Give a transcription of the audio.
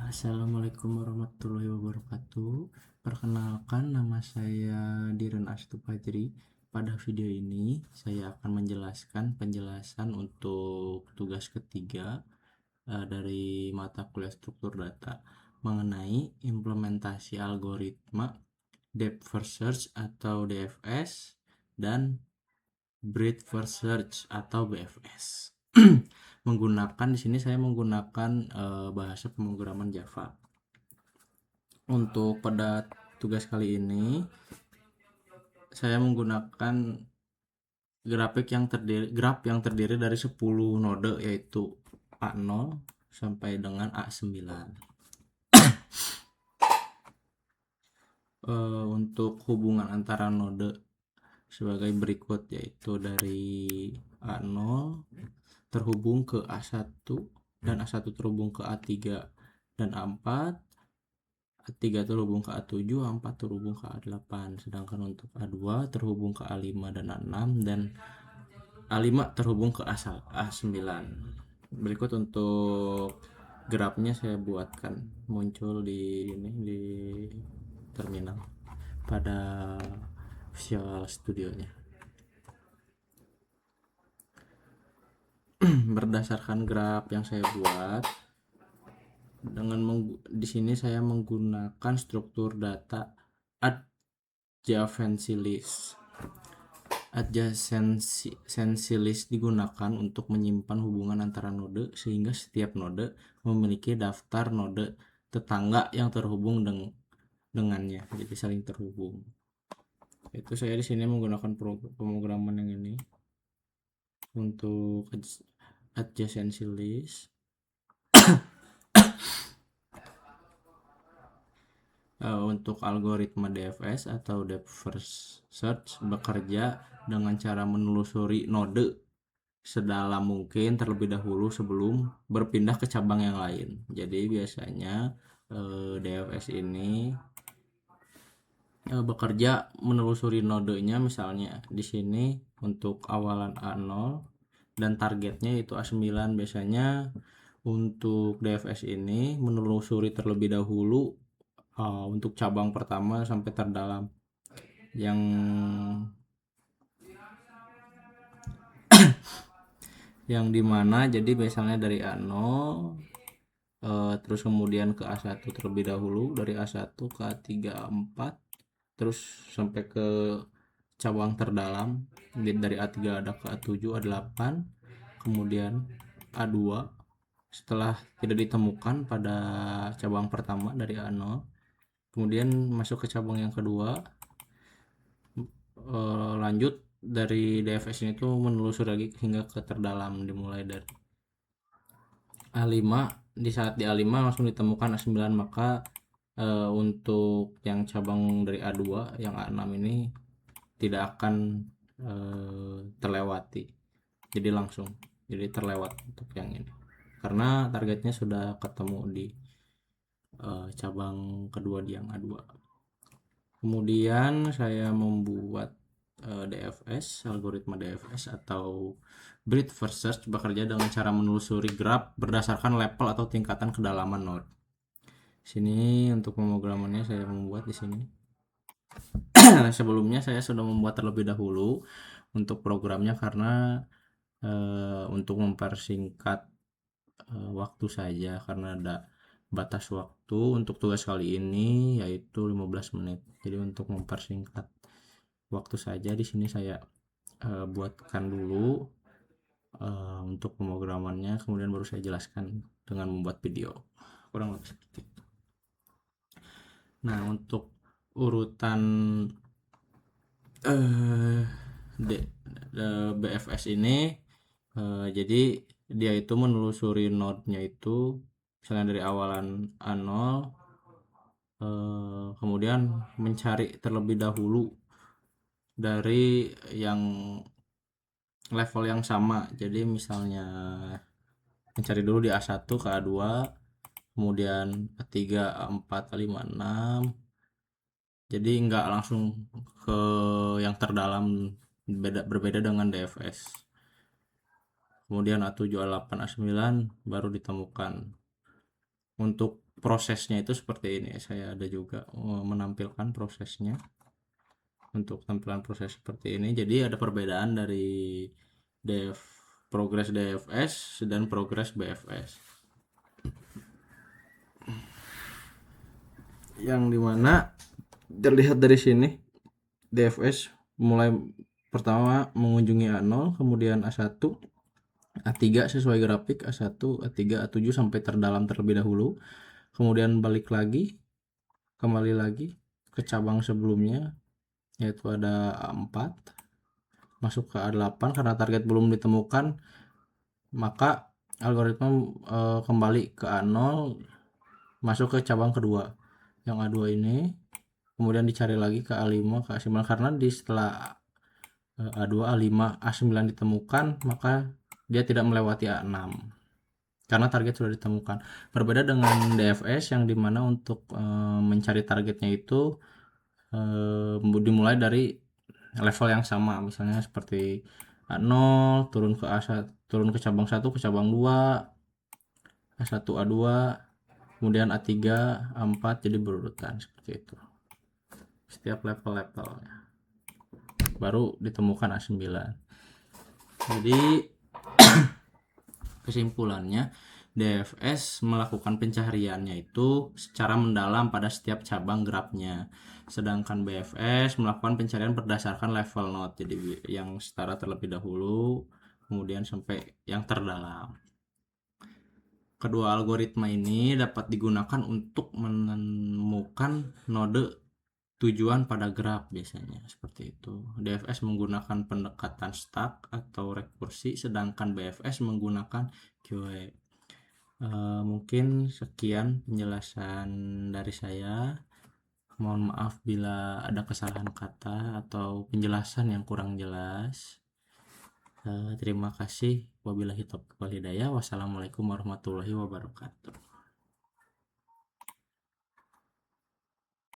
Assalamualaikum warahmatullahi wabarakatuh. Perkenalkan, nama saya Diren Astu Fajri. Pada video ini saya akan menjelaskan penjelasan untuk tugas ketiga dari mata kuliah struktur data mengenai implementasi algoritma Depth First Search atau DFS dan Breadth First Search atau BFS. Di sini saya menggunakan bahasa pemrograman Java. Untuk pada tugas kali ini saya menggunakan graf yang terdiri dari 10 node, yaitu A0 sampai dengan A9. Untuk hubungan antara node sebagai berikut, yaitu dari A0 terhubung ke A1 dan A1 terhubung ke A3 dan A4, A3 terhubung ke A7, A4 terhubung ke A8. Sedangkan untuk A2 terhubung ke A5 dan A6, dan A5 terhubung ke A9. Berikut untuk grafnya saya buatkan muncul di terminal pada Visual Studio-nya. Berdasarkan graf yang saya buat, di sini saya menggunakan struktur data adjacency list. Adjacency list digunakan untuk menyimpan hubungan antara node, sehingga setiap node memiliki daftar node tetangga yang terhubung dengannya, jadi saling terhubung. Itu saya di sini menggunakan pemrograman yang ini untuk adjacency list. Untuk algoritma DFS atau Depth First Search bekerja dengan cara menelusuri node sedalam mungkin terlebih dahulu sebelum berpindah ke cabang yang lain. Jadi biasanya DFS ini bekerja menelusuri nodenya. Misalnya di sini untuk awalan A0 dan targetnya itu A9. Biasanya untuk DFS ini menelusuri terlebih dahulu untuk cabang pertama sampai terdalam, yang dimana jadi misalnya dari A0 terus kemudian ke A1 terlebih dahulu, dari A1 ke A3, A4, terus sampai ke cabang terdalam. Dari A3 ada ke A7, A8, kemudian A2. Setelah tidak ditemukan pada cabang pertama dari A0, kemudian masuk ke cabang yang kedua. Lanjut dari DFS ini tuh menelusuri lagi hingga ke terdalam, dimulai dari A5. Di saat di A5 langsung ditemukan A9, maka untuk yang cabang dari A2 yang A6 ini tidak akan terlewati, jadi terlewat untuk yang ini karena targetnya sudah ketemu di cabang kedua di yang A2. Kemudian saya membuat DFS, algoritma DFS atau Breadth First Search bekerja dengan cara menelusuri graf berdasarkan level atau tingkatan kedalaman node. Sini untuk pemrogramannya saya membuat di sini. Sebelumnya saya sudah membuat terlebih dahulu untuk programnya karena untuk mempersingkat waktu saja, karena ada batas waktu untuk tugas kali ini yaitu 15 menit. Jadi untuk mempersingkat waktu saja di sini saya buatkan dulu untuk pemrogramannya, kemudian baru saya jelaskan dengan membuat video, kurang lebih seperti itu. Nah, untuk urutan BFS ini jadi dia itu menelusuri node-nya itu misalnya dari awalan A0, kemudian mencari terlebih dahulu dari yang level yang sama. Jadi misalnya mencari dulu di A1 ke A2, kemudian A3, A4, A5, A6. Jadi nggak langsung ke yang terdalam, berbeda dengan DFS. Kemudian A7, A8, A9 baru ditemukan. Untuk prosesnya itu seperti ini, saya ada juga menampilkan prosesnya. Untuk tampilan proses seperti ini, jadi ada perbedaan dari progres DFS dan progres BFS, yang dimana terlihat dari sini DFS mulai pertama mengunjungi A0, kemudian A1, A3 sesuai grafik, A1, A3, A7 sampai terdalam terlebih dahulu, kemudian balik lagi, kembali lagi ke cabang sebelumnya, yaitu ada A4, masuk ke A8. Karena target belum ditemukan, maka algoritma kembali ke A0, masuk ke cabang kedua yang A2 ini, kemudian dicari lagi ke A5, ke A9. Karena di setelah A2, A5, A9 ditemukan, maka dia tidak melewati A6 karena target sudah ditemukan. Berbeda dengan DFS yang dimana untuk mencari targetnya itu dimulai dari level yang sama, misalnya seperti A0 turun ke A1, turun ke cabang 1, ke cabang 2, A1, A2, kemudian A3, A4, jadi berurutan seperti itu. Setiap level-levelnya baru ditemukan A9. Jadi kesimpulannya, DFS melakukan pencahariannya itu secara mendalam pada setiap cabang grafnya, sedangkan BFS melakukan pencarian berdasarkan level node, jadi yang setara terlebih dahulu kemudian sampai yang terdalam. Kedua algoritma ini dapat digunakan untuk menemukan node tujuan pada graf, biasanya seperti itu. DFS menggunakan pendekatan stack atau rekursi, sedangkan BFS menggunakan QE. Mungkin sekian penjelasan dari saya. Mohon maaf bila ada kesalahan kata atau penjelasan yang kurang jelas. Terima kasih. Wabillahi taufiq wal hidayah. Wassalamualaikum warahmatullahi wabarakatuh.